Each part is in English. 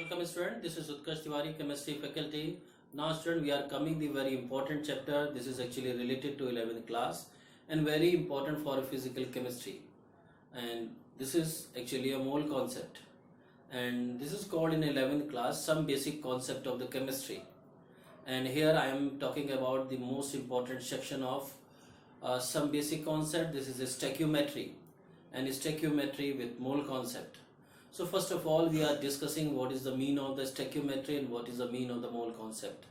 Welcome student, this is Utkarsh Tiwari, chemistry faculty. Now student, we are coming the very important chapter. This is actually related to 11th class and very important for physical chemistry. And this is actually a mole concept. And this is called in 11th class some basic concept of the chemistry. And here I am talking about the most important section of some basic concept. This is a stoichiometry and stoichiometry with mole concept. So first of all, we are discussing what is the mean of the stoichiometry and what is the mean of the mole concept.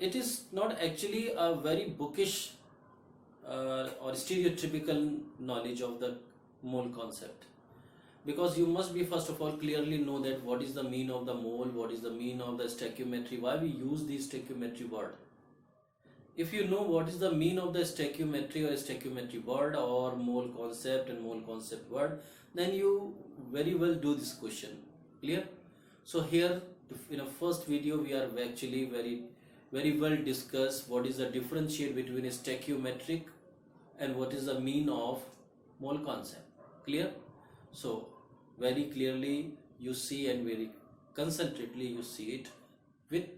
It is not actually a very bookish or stereotypical knowledge of the mole concept, because you must be first of all clearly know that what is the mean of the mole, what is the mean of the stoichiometry, why we use the stoichiometry word. If you know what is the mean of the stoichiometry or stoichiometry word or mole concept and mole concept word, then you very well do this question. Clear? So here in a first video we are actually very well discuss what is the differentiate between a stoichiometric and what is the mean of mole concept. Clear? So very clearly you see and very concentrately you see it with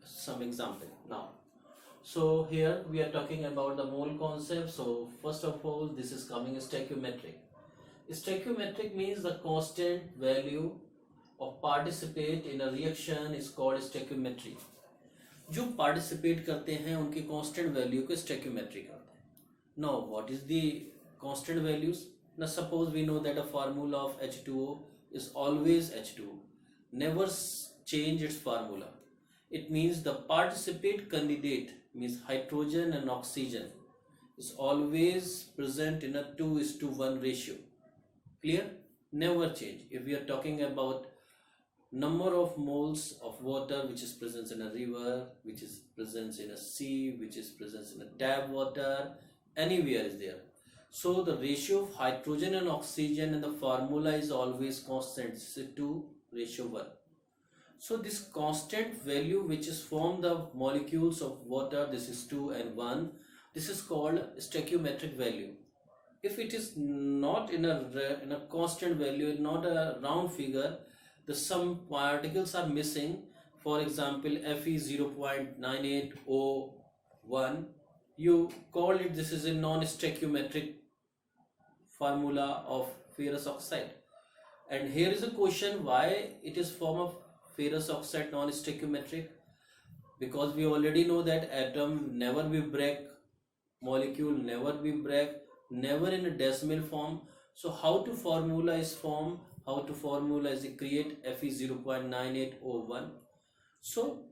some example now. So here we are talking about the mole concept. So first of all, this is coming stoichiometric. Stoichiometric means the constant value of participate in a reaction is called stoichiometry. जो participate करते हैं उनकी constant value को stoichiometry कहते हैं. Now what is the constant values? Now suppose we know that a formula of H2O is always H2O, never change its formula. It means the participate candidate means hydrogen and oxygen is always present in a 2:1 ratio. Clear? Never change. If we are talking about number of moles of water which is present in a river, which is present in a sea, which is present in a tap water, anywhere is there. So the ratio of hydrogen and oxygen in the formula is always constant. It's 2:1. So this constant value which is from the molecules of water, this is 2 and 1, this is called stoichiometric value. If it is not in a constant value, not a round figure, the some particles are missing. For example, Fe 0.9801, you call it, this is a non-stoichiometric formula of ferrous oxide. And here is a question, why it is form of ferrous oxide non-stoichiometric? Because we already know that atom never be break, molecule never be break, never in a decimal form. So how to formula is form, how to formula is create Fe 0.9801. So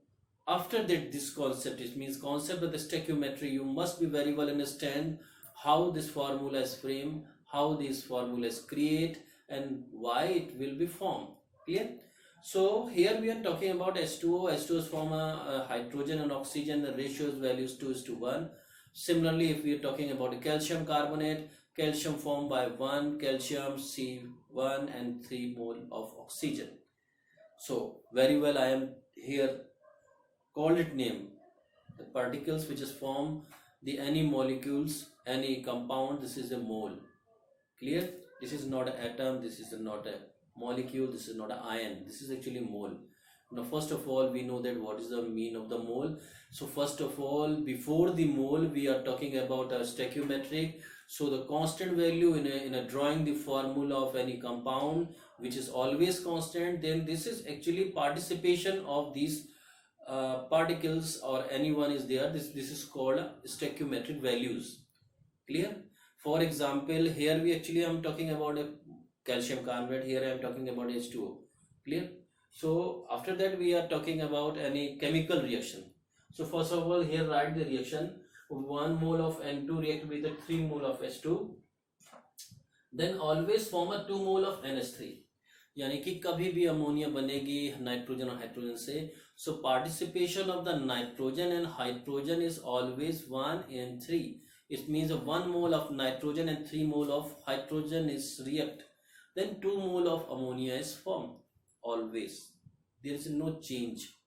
after that, this concept, it means concept of the stoichiometry, you must be very well understand how this formula is framed, how these formulas create and why it will be formed. Clear? So here we are talking about H2O. H2O is from a hydrogen and oxygen. The ratio value is 2:1. Similarly, if we are talking about a calcium carbonate, calcium formed by 1 calcium C1 and 3 mole of oxygen. So very well I am here called it name. The particles which is form the any molecules, any compound, this is a mole. Clear? This is not an atom, this is not a molecule, this is not an ion, this is actually mole. Now first of all we know that what is the mean of the mole. So first of all, before the mole we are talking about a stoichiometric. So the constant value in a drawing the formula of any compound which is always constant, then this is actually participation of these particles or anyone is there. This is called stoichiometric values. Clear? For example, here we actually am talking about a calcium carbonate, here I am talking about H2O. Clear? So after that we are talking about any chemical reaction. So first of all, here write the reaction. 1 mole of N2 react with a 3 mole of H2, then always form a 2 mole of NH3. यानी कि कभी भी ammonia बनेगी nitrogen और hydrogen से. So participation of the nitrogen and hydrogen is always 1 and 3. It means 1 mole of nitrogen and 3 mole of hydrogen is react. Then 2 mole of ammonia is formed. Always. There is no change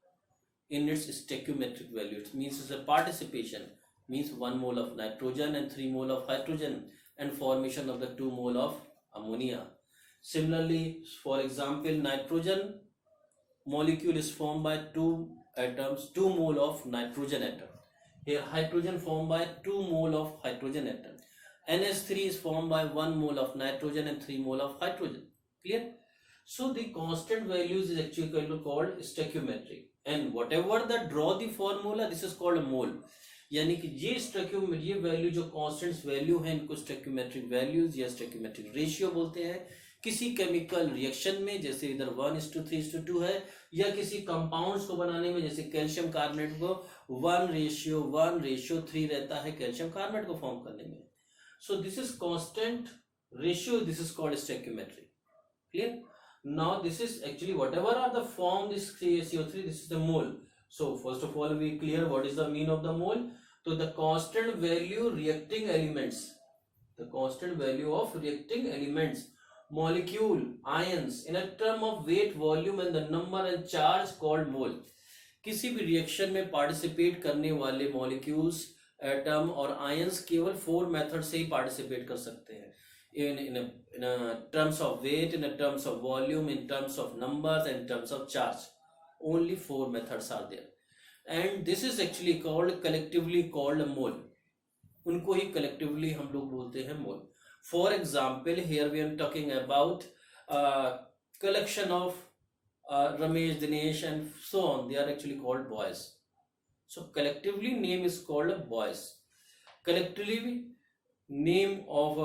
in its stoichiometric value. It means it's a participation. Means 1 mole of nitrogen and 3 mole of hydrogen and formation of the 2 mole of ammonia. Similarly, for example, nitrogen molecule is formed by two atoms, 2 mole of nitrogen atom. Here hydrogen formed by 2 mole of hydrogen atom. NH3 is formed by 1 mole of nitrogen and 3 mole of hydrogen. Clear? So the constant values is actually called stoichiometric, and whatever the draw the formula, this is called a mole. यानी कि ये value जो constants value है इनको stoichiometric values या stoichiometric ratio बोलते हैं। किसी केमिकल रिएक्शन में जैसे इधर 1:3:2 है, या किसी कंपाउंड्स को बनाने में जैसे कैल्शियम कार्बोनेट को 1:3 रहता है कैल्शियम कार्बोनेट को फॉर्म करने में। सो this is constant ratio, this is called stoichiometric. Clear? Now this is actually whatever are the form this CaCO3, this is the mole. So first of all we clear what is the mean of the mole. So the constant value reacting elements, the constant value of reacting elements, molecule, ions in a term of weight, volume and the number and charge called mole. किसी भी reaction में participate करने वाले molecules, atom और ions केवल 4 method से ही participate कर सकते हैं। In terms of weight, in terms of volume, in terms of numbers, and in terms of charge. Only 4 methods are there, and this is actually collectively called a mole. उनको ही collectively हम लोग बोलते हैं mole. For example, here we are talking about collection of Ramesh, Dinesh, and so on. They are actually called boys. So collectively name is called boys. Collectively name of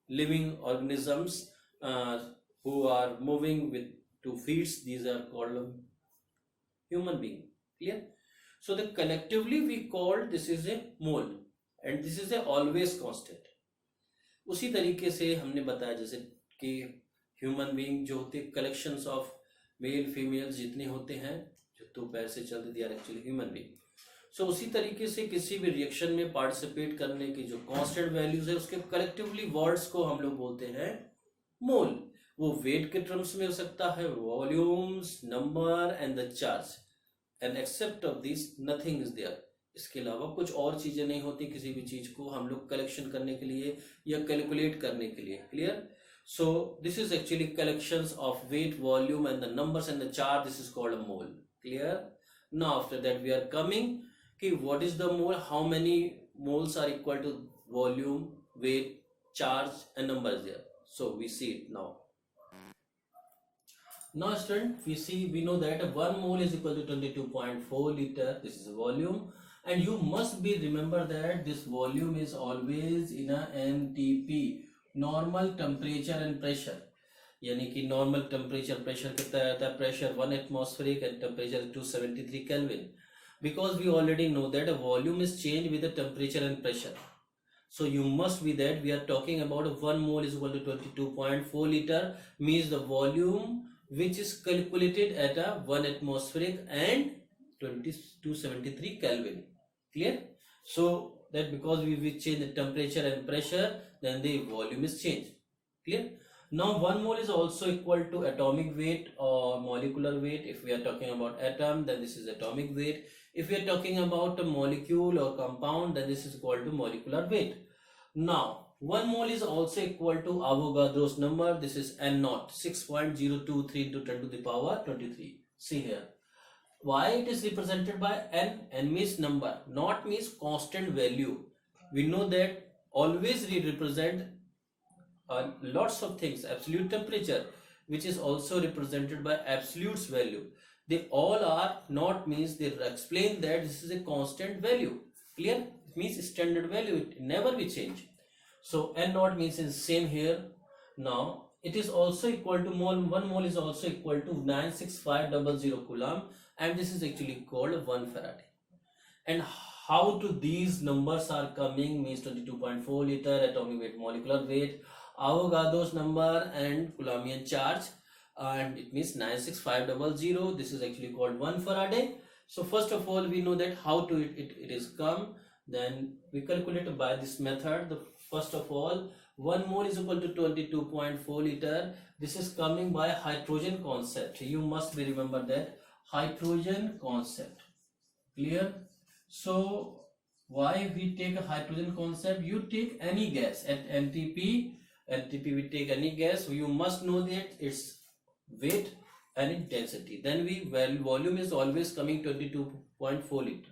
living organisms who are moving with 2 feet, these are called human being. Clear? So the collectively we call this is a mole, and this is a always constant. उसी तरीके से हमने बताया जैसे कि human being जो होते collections of male female जितने होते हैं जो 2 पैर से चलते, they are actually human being. So उसी तरीके से किसी भी रिएक्शन में पार्टिसिपेट करने की जो कांस्टेंट वैल्यूज है उसके कलेक्टिवली वर्ड्स को हम लोग बोलते हैं मोल। वो वेट के टर्म्स में हो सकता है, volumes, number and the charge, and except of this nothing is there. इसके अलावा कुछ और चीजें नहीं होती किसी भी चीज को हम लोग कलेक्शन करने के लिए या कैलकुलेट करने के लिए। Clear? So this is actually collections of weight, volume and the numbers and the charge, this is called a mole. Clear? Now after that we are coming कि what is the mole, how many moles are equal to volume, weight, charge and number is there. So we see it now. Now student, we know that 1 mole is equal to 22.4 liter. This is volume, and you must be remember that this volume is always in a NTP, normal temperature and pressure. यानी कि normal temperature pressure कितना रहता है, pressure 1 atmospheric and temperature 273 kelvin, because we already know that a volume is changed with the temperature and pressure. So you must be that we are talking about 1 mole is equal to 22.4 liter, means the volume which is calculated at a 1 atmospheric and 273 Kelvin. Clear? So that because we change the temperature and pressure, then the volume is changed. Clear? Now 1 mole is also equal to atomic weight or molecular weight. If we are talking about atom, then this is atomic weight. If we are talking about a molecule or compound, then this is equal to molecular weight. Now 1 mole is also equal to Avogadro's number. This is N0, 6.023 into 10 to the power 23. See here. Why it is represented by N? N means number, not means constant value. We know that always we represent lots of things. Absolute temperature, which is also represented by absolute value. They all are not means they explain that this is a constant value. Clear? It means standard value, it never be changed. So N naught means is same here. Now it is also equal to mole. 1 mole is also equal to 96500 coulomb, and this is actually called 1 Faraday. And how to these numbers are coming means 22.4 liter, atomic weight, molecular weight, Avogadro's number and Coulombian charge, and it means 96500. This is actually called 1 Faraday. So first of all we know that how to it is come, then we calculate by this method. The first of all 1 mole is equal to 22.4 liter. This is coming by hydrogen concept. You must be remember that hydrogen concept. Clear? So why we take a hydrogen concept? You take any gas at NTP LTP, we take any gas, you must know that its weight and its density. Then volume is always coming 22.4 liter.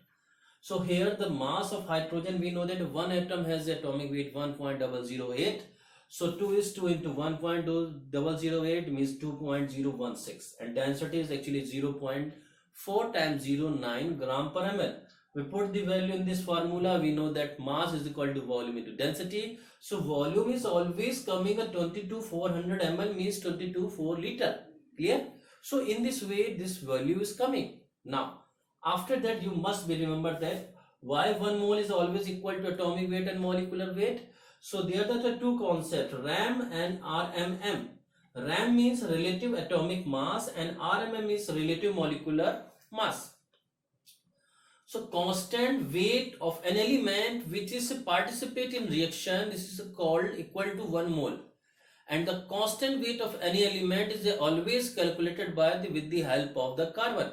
So here the mass of hydrogen, we know that one atom has atomic weight 1.008. So 2 is 2 into 1.008 means 2.016, and density is actually 0.4 times 09 gram per ml. We put the value in this formula. We know that mass is equal to volume into density. So volume is always coming at 22,400 ml means 22.4 liter. Clear? So in this way, this value is coming. Now, after that, you must be remember that why 1 mole is always equal to atomic weight and molecular weight. So there are the two concepts, RAM and RMM. RAM means relative atomic mass and RMM is relative molecular mass. So constant weight of an element which is participate in reaction, this is called equal to 1 mole. And the constant weight of any element is always calculated by with the help of the carbon.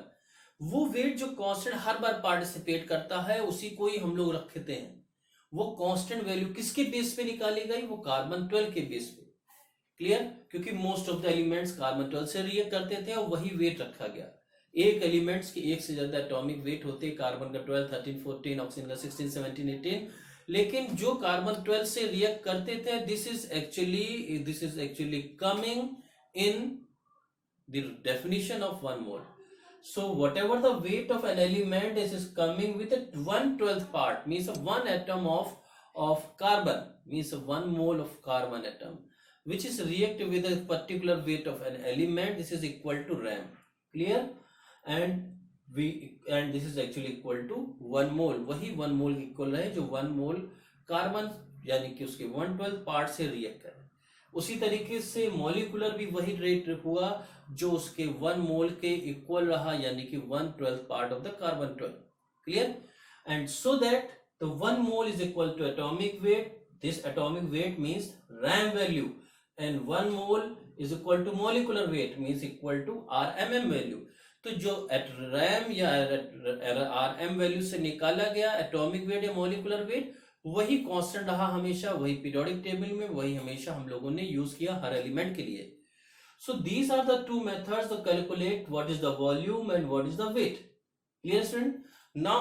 वो wait जो constant हर बार participate करता है उसी को ही हम लोग रखते हैं. वो कांस्टेंट वैल्यू किसके बेस पे निकाली गई? वो कार्बन 12 के बेस पे. क्लियर? क्योंकि most of the elements carbon 12 से रिएक्ट करते थे और वही वेट रखा गया. एक एलिमेंट्स के एक से ज्यादा एटॉमिक वेट होते, कार्बन का 12, 13, 14, ऑक्सीजन का 16, 17, 18. लेकिन जो कार्बन 12 से रिएक्ट करते थे, this is actually coming in the definition of 1 mole. So whatever the weight of an element is coming with a 1/12 part, means 1 atom of carbon, means 1 mole of carbon atom, which is react with a particular weight of an element. This is equal to RAM. Clear? And this is actually equal to 1 mole. वही 1 mole equal है जो 1 mole carbon यानी कि उसके 1/12 part से react करे. उसी तरीके से मॉलिकुलर भी वही रेट हुआ जो उसके 1 मोल के इक्वल रहा, यानी कि 1/12 part of the carbon 12. Clear? And so that the 1 mole is equal to atomic weight. This atomic weight means RAM value, and 1 mole is equal to molecular weight means equal to RMM value. तो जो एट RAM या RM value से निकाला गया atomic weight या molecular weight, वही constant रहा हमेशा, वही पीरियोडिक टेबल में वही हमेशा हम लोगों ने यूज किया हर एलिमेंट के लिए. So these are the two methods to calculate what is the volume and what is the weight. Clear, student? Now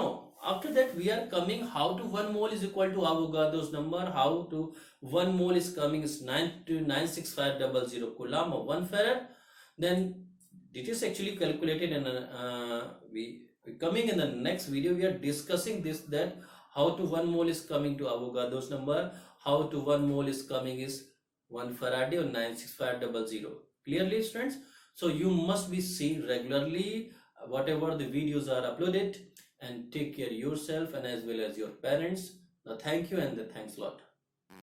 after that we are coming how to 1 mole is equal to Avogadro's number. How to 1 mole is coming is 96500 coulomb or 1 farad. Then it is actually calculated, and we coming in the next video we are discussing this, that how to 1 mole is coming to Avogadro's number, how to 1 mole is coming is 1 farad or 96500. Clearly, students? So you must be seeing regularly whatever the videos are uploaded, and take care yourself and as well as your parents. Now thank you and thanks a lot.